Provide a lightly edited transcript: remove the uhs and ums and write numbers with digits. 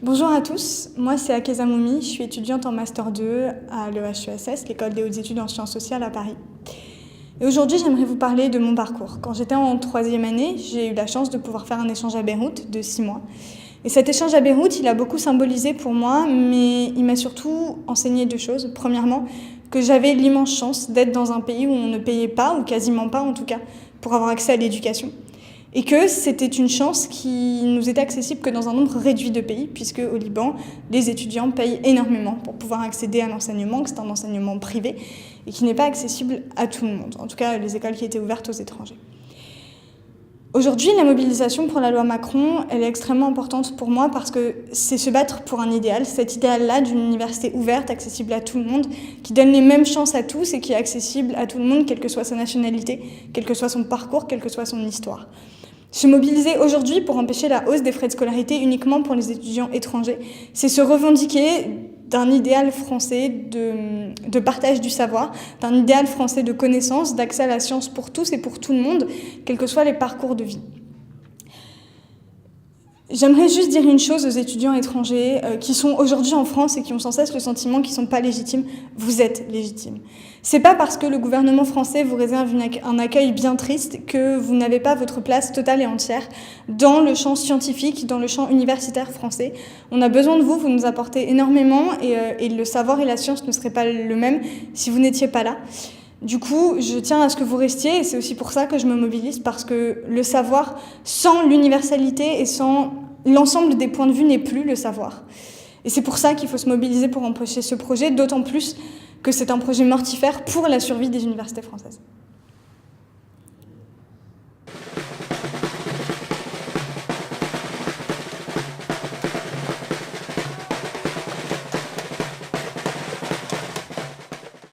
Bonjour à tous, moi c'est Akeza Moumi, je suis étudiante en Master 2 à l'EHESS, l'École des hautes études en sciences sociales à Paris. Et aujourd'hui j'aimerais vous parler de mon parcours. Quand j'étais en 3e année, j'ai eu la chance de pouvoir faire un échange à Beyrouth de 6 mois. Et cet échange à Beyrouth, il a beaucoup symbolisé pour moi, mais il m'a surtout enseigné 2 choses. Premièrement, que j'avais l'immense chance d'être dans un pays où on ne payait pas, ou quasiment pas en tout cas, pour avoir accès à l'éducation. Et que c'était une chance qui nous était accessible que dans un nombre réduit de pays, puisque au Liban, les étudiants payent énormément pour pouvoir accéder à l'enseignement, que c'est un enseignement privé, et qui n'est pas accessible à tout le monde, en tout cas les écoles qui étaient ouvertes aux étrangers. Aujourd'hui, la mobilisation pour la loi Macron, elle est extrêmement importante pour moi parce que c'est se battre pour un idéal, cet idéal-là d'une université ouverte, accessible à tout le monde, qui donne les mêmes chances à tous et qui est accessible à tout le monde, quelle que soit sa nationalité, quel que soit son parcours, quelle que soit son histoire. Se mobiliser aujourd'hui pour empêcher la hausse des frais de scolarité uniquement pour les étudiants étrangers, c'est se revendiquer d'un idéal français de partage du savoir, d'un idéal français de connaissance, d'accès à la science pour tous et pour tout le monde, quels que soient les parcours de vie. J'aimerais juste dire une chose aux étudiants étrangers qui sont aujourd'hui en France et qui ont sans cesse le sentiment qu'ils ne sont pas légitimes. Vous êtes légitimes. C'est pas parce que le gouvernement français vous réserve un accueil bien triste que vous n'avez pas votre place totale et entière dans le champ scientifique, dans le champ universitaire français. On a besoin de vous, vous nous apportez énormément et le savoir et la science ne seraient pas le même si vous n'étiez pas là. Du coup, je tiens à ce que vous restiez et c'est aussi pour ça que je me mobilise parce que le savoir, sans l'universalité et sans l'ensemble des points de vue n'est plus le savoir. Et c'est pour ça qu'il faut se mobiliser pour empêcher ce projet, d'autant plus que c'est un projet mortifère pour la survie des universités françaises.